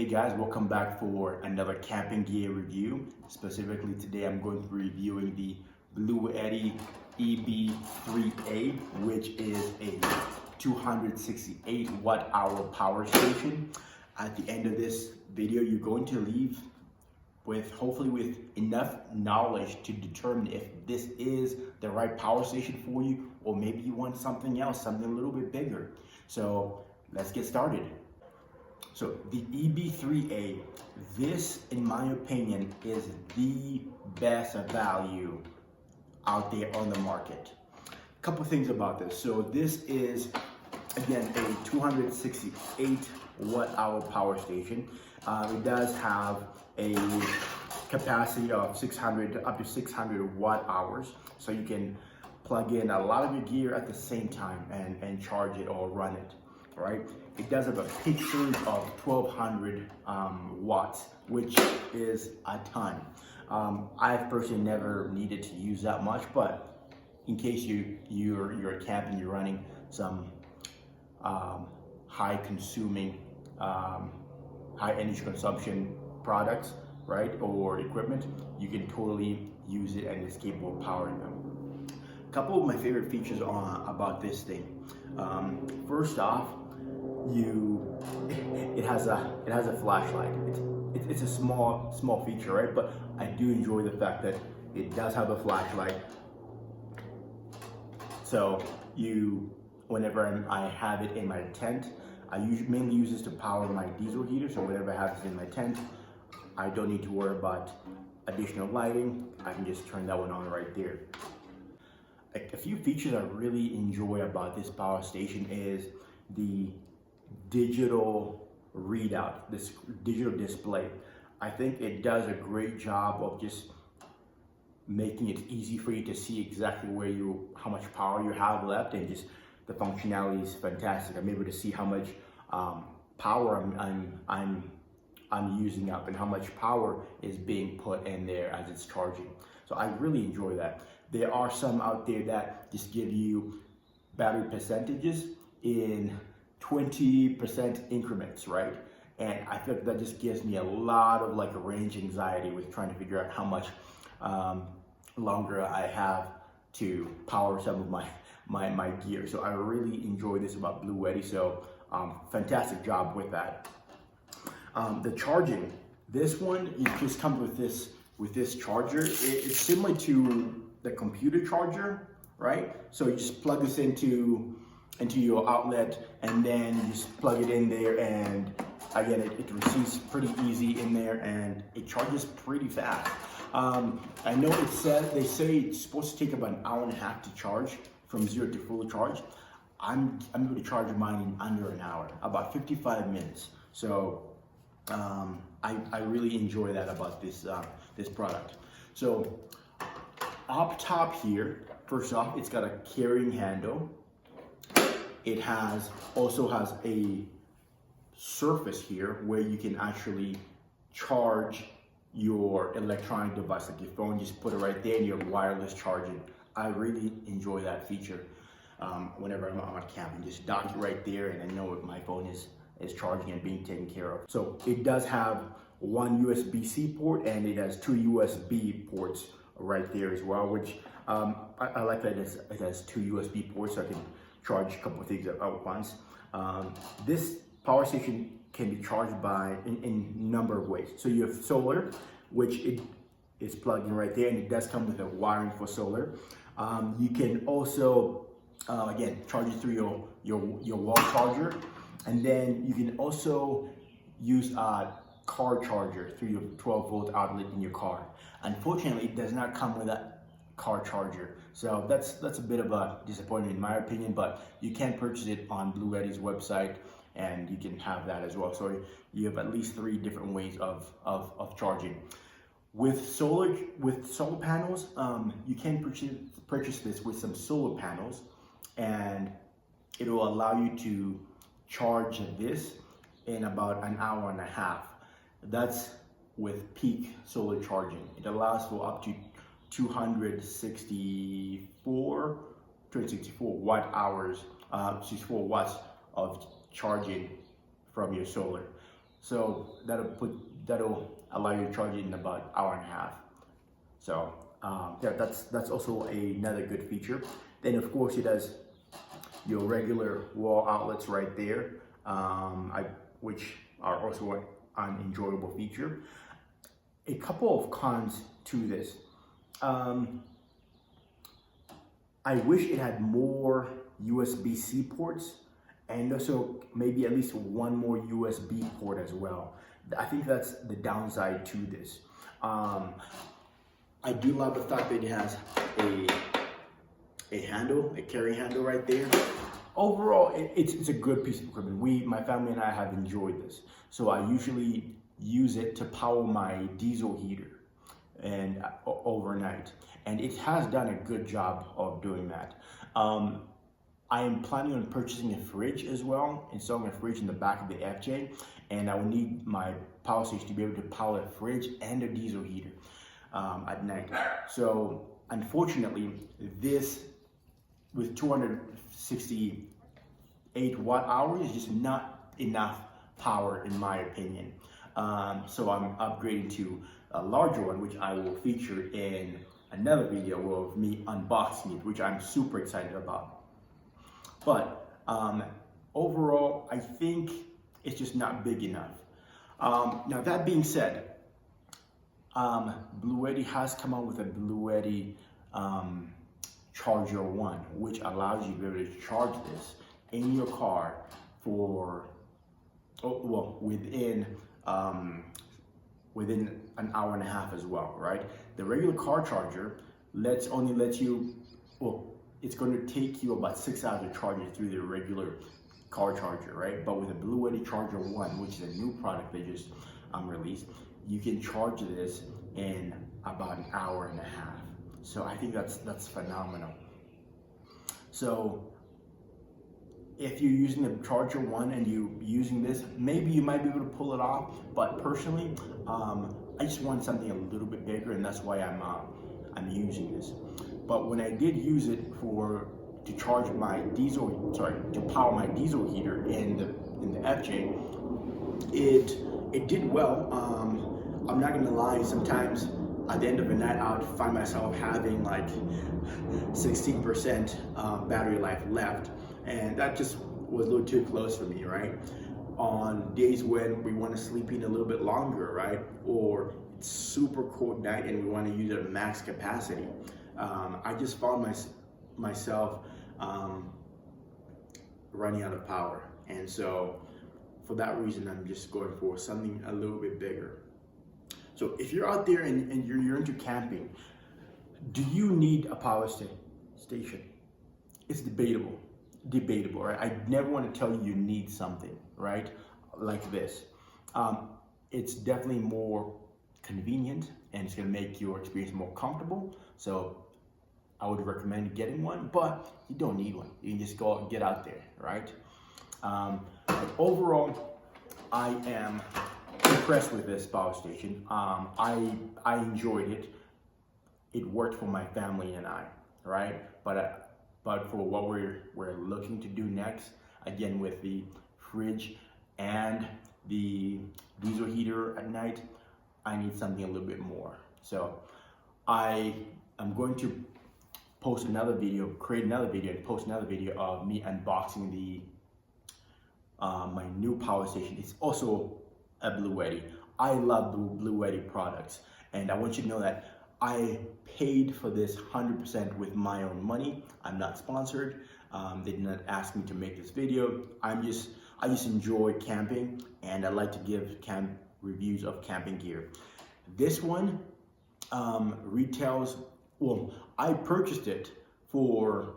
Hey guys, welcome back for another camping gear review. Specifically today I'm going to be reviewing the Bluetti EB3A, which is a 268 watt-hour power station. At the end of this video, you're going to leave hopefully with enough knowledge to determine if this is the right power station for you, or maybe you want something else, something a little bit bigger. So let's get started. So the EB3A, this in my opinion is the best value out there on the market. A couple things about this. So this is again a 268 watt-hour power station. It does have a capacity of 600 up to 600 watt-hours, so you can plug in a lot of your gear at the same time and charge it or run it, right? It does have a peak surge of 1200 watts, which is a ton. I've personally never needed to use that much, but in case you're camping, you're running some high energy consumption products, right, or equipment, you can totally use it and it's capable of powering them. A couple of my favorite features about this thing. First off, it has a flashlight. It's a small feature, right? But I do enjoy the fact that it does have a flashlight. So whenever I have it in my tent, I mainly use this to power my diesel heater. So whenever I have this in my tent, I don't need to worry about additional lighting. I can just turn that one on right there. A few features I really enjoy about this power station is the digital readout, this digital display. I think it does a great job of just making it easy for you to see exactly how much power you have left, and just the functionality is fantastic. I'm able to see how much power I'm using up and how much power is being put in there as it's charging. So I really enjoy that. There are some out there that just give you battery percentages in 20% increments, right? And I feel like that just gives me a lot of like range anxiety with trying to figure out how much longer I have to power some of my gear. So I really enjoy this about Bluetti. So fantastic job with that. The charging, this one, it just comes with this charger. It's similar to the computer charger, right? So you just plug this into your outlet, and then you just plug it in there, and again, it receives pretty easy in there, and it charges pretty fast. I know they say it's supposed to take about an hour and a half to charge from 0 to full charge. I'm able to charge mine in under an hour, about 55 minutes. So I really enjoy that about this product. So up top here, first off, it's got a carrying handle. It also has a surface here where you can actually charge your electronic device, like your phone. Just put it right there and you're wireless charging. I really enjoy that feature. Whenever I'm on camping, just dock it right there, and I know my phone is charging and being taken care of. So it does have one USB-C port, and it has 2 USB ports right there as well, which I like that it has 2 USB ports, so I can charge a couple of things at once. This power station can be charged in a number of ways. So you have solar, which it is plugged in right there, and it does come with a wiring for solar. You can also again charge it through your wall charger, and then you can also use a car charger through your 12-volt outlet in your car. Unfortunately, it does not come with that car charger, so that's a bit of a disappointment in my opinion, but you can purchase it on Bluetti's website, and you can have that as well. So you have at least 3 different ways of charging. With solar panels, you can purchase this with some solar panels, and it will allow you to charge this in about an hour and a half. That's with peak solar charging. It allows for up to 264 watt hours, 64 watts of charging from your solar. So that'll allow you to charge it in about an hour and a half. So yeah, that's also another good feature. Then of course it has your regular wall outlets right there, which are also an enjoyable feature. A couple of cons to this. I wish it had more USB-C ports, and also maybe at least one more USB port as well. I think that's the downside to this. I do love the fact that it has a handle, a carry handle right there. Overall, it's a good piece of equipment. My family and I have enjoyed this. So I usually use it to power my diesel heater and overnight. And it has done a good job of doing that. I am planning on purchasing a fridge as well, installing a fridge in the back of the FJ, and I will need my power station to be able to power a fridge and a diesel heater at night. So unfortunately, this with 268 watt hours is just not enough power in my opinion. So I'm upgrading to a larger one, which I will feature in another video of me unboxing it, which I'm super excited about. But overall, I think it's just not big enough. Now that being said, Bluetti has come out with a Bluetti Charger 1, which allows you to be able to charge this in your car for, within an hour and a half as well, right? The regular car charger only lets you, it's going to take you about 6 hours to charge it through the regular car charger, right? But with the Bluetti Charger 1, which is a new product they just released, you can charge this in about an hour and a half. So I think that's phenomenal. So if you're using the Charger 1 and you're using this, maybe you might be able to pull it off. But personally, I just want something a little bit bigger, and that's why I'm using this. But when I did use it to charge my to power my diesel heater in the FJ, it did well. I'm not gonna lie, sometimes at the end of the night I would find myself having like 16% battery life left, and that just was a little too close for me, right? On days when we want to sleep in a little bit longer, right? Or it's super cold night and we want to use it at max capacity. I just found myself running out of power. And so for that reason, I'm just going for something a little bit bigger. So if you're out there and you're into camping, do you need a power station? It's debatable, right? I never want to tell you need something, right? Like this. It's definitely more convenient and it's going to make your experience more comfortable. So I would recommend getting one, but you don't need one. You can just go and get out there, right? But overall, I am impressed with this power station. I enjoyed it. It worked for my family and I, right? But for what we're looking to do next, again with the fridge and the diesel heater at night, I need something a little bit more. So I am going to post another video, create another video, and post another video of me unboxing my new power station. It's also a Bluetti. I love Bluetti products, and I want you to know that I paid for this 100% with my own money. I'm not sponsored. They did not ask me to make this video. I just enjoy camping, and I like to give reviews of camping gear. This one retails, I purchased it for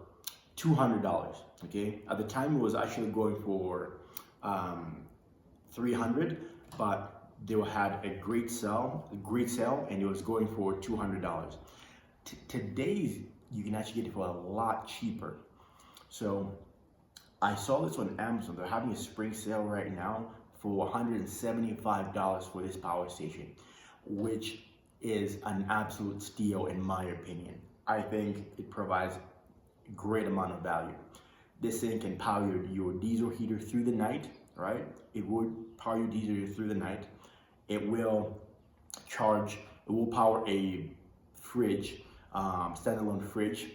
$200, okay? At the time it was actually going for $300, but they had a great sale, and it was going for $200. Today's, you can actually get it for a lot cheaper. So I saw this on Amazon. They're having a spring sale right now for $175 for this power station, which is an absolute steal in my opinion. I think it provides a great amount of value. This thing can power your diesel heater through the night, right? It would power your diesel heater through the night. It will power a fridge, standalone fridge,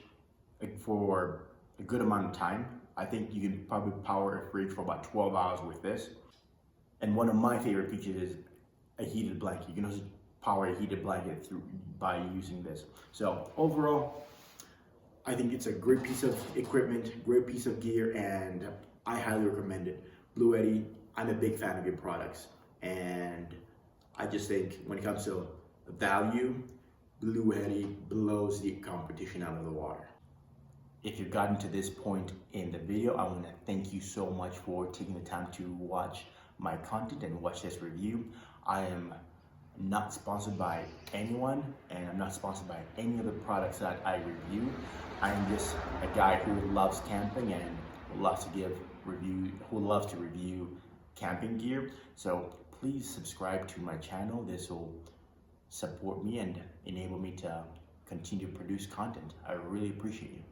for a good amount of time. I think you can probably power a fridge for about 12 hours with this. And one of my favorite features is a heated blanket. You can also power a heated blanket by using this. So overall, I think it's a great piece of equipment, great piece of gear, and I highly recommend it. Bluetti, I'm a big fan of your products, and I just think when it comes to value, Bluetti blows the competition out of the water. If you've gotten to this point in the video, I want to thank you so much for taking the time to watch my content and watch this review. I am not sponsored by anyone, and I'm not sponsored by any of the products that I review. I'm just a guy who loves camping and loves to review camping gear. So please subscribe to my channel. This will support me and enable me to continue to produce content. I really appreciate you.